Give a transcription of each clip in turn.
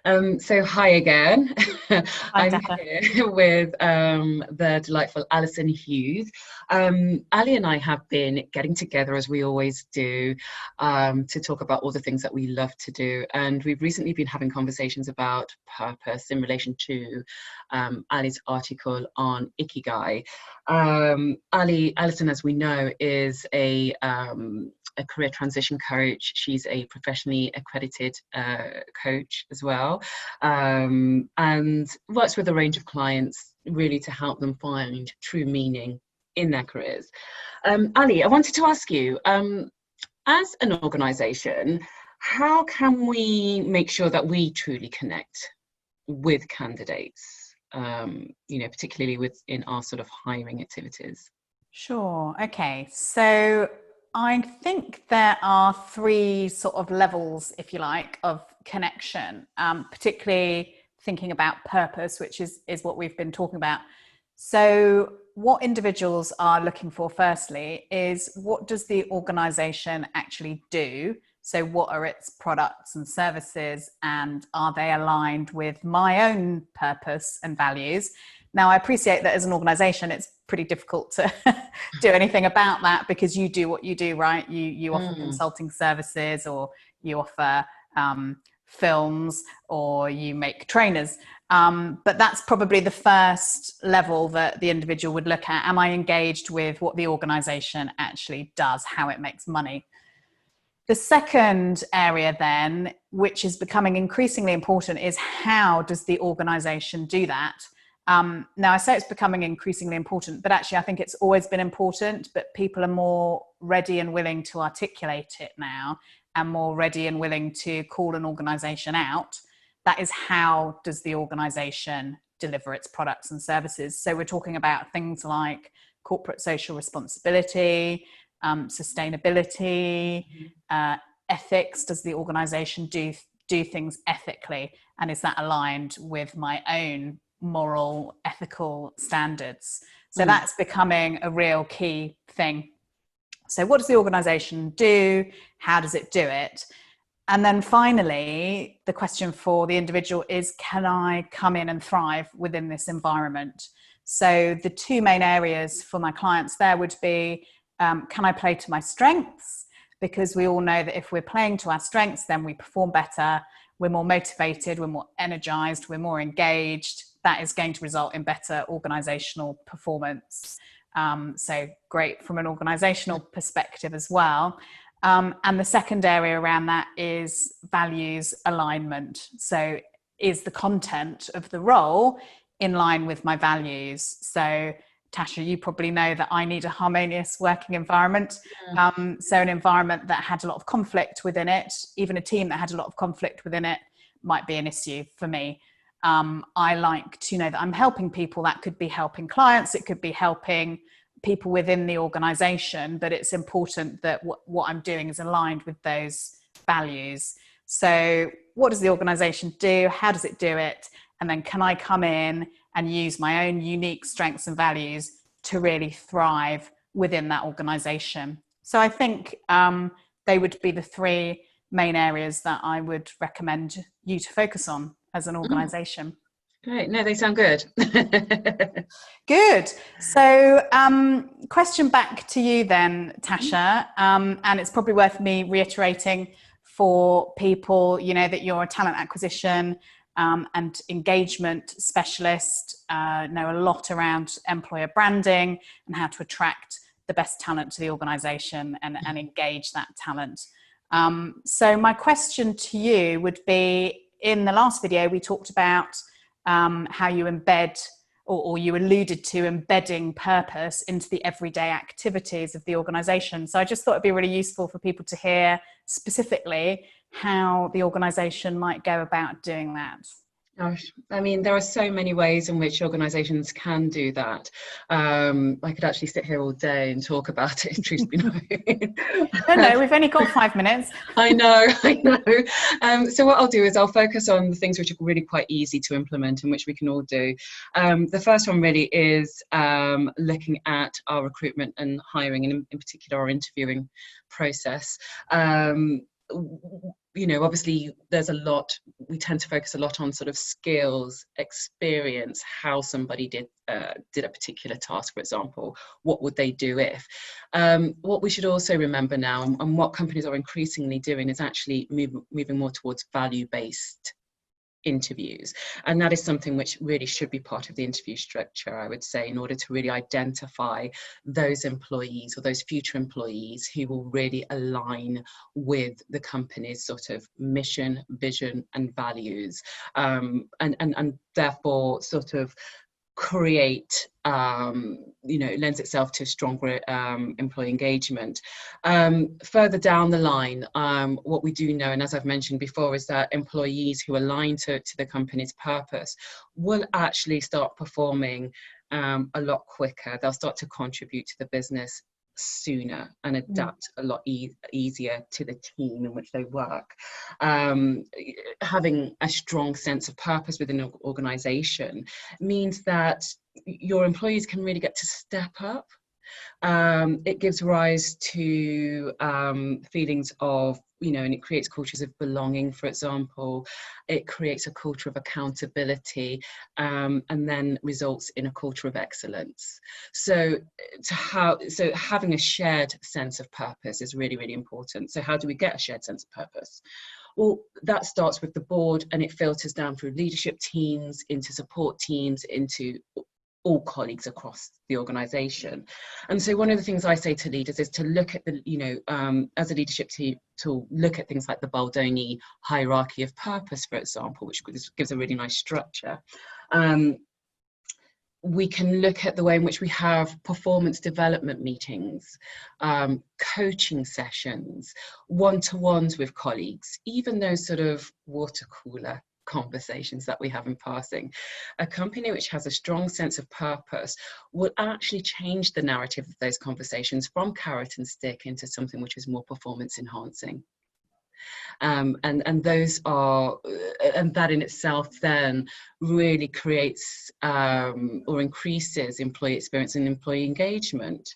So hi again. Hi, I'm Natasha. here with the delightful Alison Hughes. Ali and I have been getting together as we always do to talk about all the things that we love to do. And we've recently been having conversations about purpose in relation to Ali's article on Ikigai. Alison, as we know, is a career transition coach. She's a professionally accredited coach as well, and works with a range of clients really to help them find true meaning in their careers. Ali, I wanted to ask you, as an organisation, how can we make sure that we truly connect with candidates, particularly within our sort of hiring activities? Sure. Okay. So I think there are three sort of levels, if you like, of connection, particularly thinking about purpose, which is what we've been talking about. So what individuals are looking for, firstly, is what does the organization actually do? So what are its products and services, and are they aligned with my own purpose and values? Now, I appreciate that as an organization, it's pretty difficult to do anything about that because you do what you do, right? You offer consulting services, or you offer films, or you make trainers. But that's probably the first level that the individual would look at. Am I engaged with what the organization actually does, how it makes money? The second area then, which is becoming increasingly important, is how does the organization do that? Now, I say it's becoming increasingly important, but actually I think it's always been important, but people are more ready and willing to articulate it now, and more ready and willing to call an organization out. That is, how does the organization deliver its products and services? So we're talking about things like corporate social responsibility, sustainability, ethics. Does the organization do things ethically? And is that aligned with my own moral, ethical standards? So that's becoming a real key thing. So what does the organization do? How does it do it? And then finally, the question for the individual is, can I come in and thrive within this environment? So the two main areas for my clients there would be, can I play to my strengths? Because we all know that if we're playing to our strengths, then we perform better, we're more motivated, we're more energized, we're more engaged. That is going to result in better organizational performance. So great from an organizational perspective as well. And the second area around that is values alignment. So is the content of the role in line with my values? So Tasha, you probably know that I need a harmonious working environment. So an environment that had a lot of conflict within it, even a team that had a lot of conflict within it, might be an issue for me. I like to know that I'm helping people. That could be helping clients, it could be helping people within the organization, but it's important that what I'm doing is aligned with those values. So what does the organization do? How does it do it? And then can I come in and use my own unique strengths and values to really thrive within that organization? So I think they would be the three main areas that I would recommend you to focus on as an organization. Great. No, they sound good. Good. So question back to you then, Tasha, and it's probably worth me reiterating for people, that you're a talent acquisition and engagement specialist, know a lot around employer branding and how to attract the best talent to the organization and engage that talent. So my question to you would be, in the last video, we talked about how you embed, or you alluded to embedding purpose into the everyday activities of the organization. So I just thought it'd be really useful for people to hear specifically how the organization might go about doing that. Gosh, I mean, there are so many ways in which organisations can do that. I could actually sit here all day and talk about it, truth be known. No, we've only got 5 minutes. I know. So what I'll do is I'll focus on the things which are really quite easy to implement and which we can all do. The first one really is looking at our recruitment and hiring, and in particular our interviewing process. Obviously there's a lot we tend to focus a lot on sort of skills, experience, how somebody did a particular task, for example. What would they do if? What we should also remember now, and what companies are increasingly doing, is actually moving more towards value-based interviews, and that is something which really should be part of the interview structure, I would say, in order to really identify those employees or those future employees who will really align with the company's sort of mission, vision and values, and therefore sort of create, lends itself to stronger employee engagement. Further down the line, what we do know, and as I've mentioned before, is that employees who align to the company's purpose will actually start performing a lot quicker. They'll start to contribute to the business sooner and adapt a lot easier to the team in which they work. Having a strong sense of purpose within an organization means that your employees can really get to step up. It gives rise to feelings of, and it creates cultures of belonging, for example. It creates a culture of accountability, and then results in a culture of excellence. So having a shared sense of purpose is really, really important. So how do we get a shared sense of purpose? Well, that starts with the board, and it filters down through leadership teams, into support teams, into all colleagues across the organisation. And so one of the things I say to leaders is to look at the, as a leadership team, to look at things like the Baldoni hierarchy of purpose, for example, which gives a really nice structure. We can look at the way in which we have performance development meetings, coaching sessions, one-to-ones with colleagues, even those sort of water cooler conversations that we have in passing. A company which has a strong sense of purpose will actually change the narrative of those conversations from carrot and stick into something which is more performance enhancing. And those are, and that in itself then really creates or increases employee experience and employee engagement.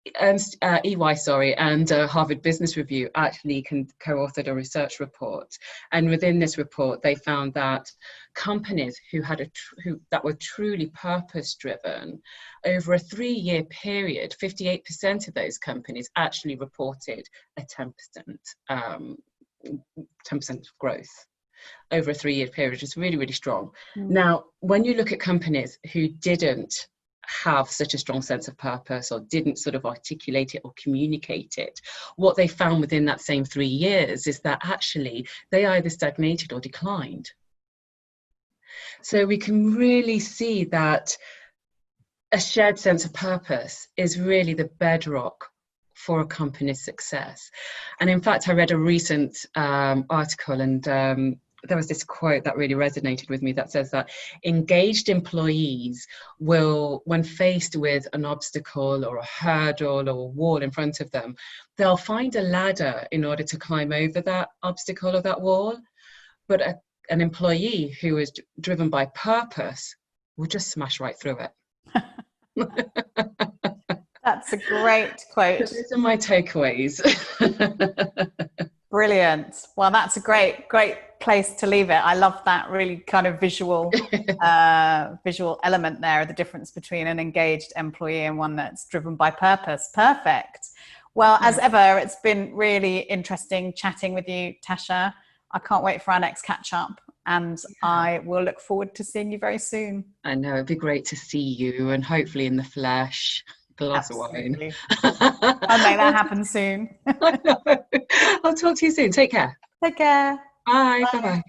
EY, and Harvard Business Review actually co-authored a research report, and within this report they found that companies that were truly purpose-driven, over a 3-year period, 58% of those companies actually reported a 10% growth over a 3-year period, which is really, really strong. Now, when you look at companies who didn't have such a strong sense of purpose, or didn't sort of articulate it or communicate it, what they found within that same 3 years is that actually they either stagnated or declined. So we can really see that a shared sense of purpose is really the bedrock for a company's success. And in fact, I read a recent article, and there was this quote that really resonated with me that says that engaged employees will, when faced with an obstacle or a hurdle or a wall in front of them, they'll find a ladder in order to climb over that obstacle or that wall. But an employee who is driven by purpose will just smash right through it. That's a great quote. So those are my takeaways. Brilliant. Well, that's a great place to leave it. I love that really kind of visual element there, the difference between an engaged employee and one that's driven by purpose. Perfect. Well, as ever, it's been really interesting chatting with you, Tasha. I can't wait for our next catch up, and I will look forward to seeing you very soon. I know, it'd be great to see you, and hopefully in the flesh. Glass Absolutely. of wine. I'll make that happen soon. I know. I'll talk to you soon. Take care. Take care. Bye. Bye-bye.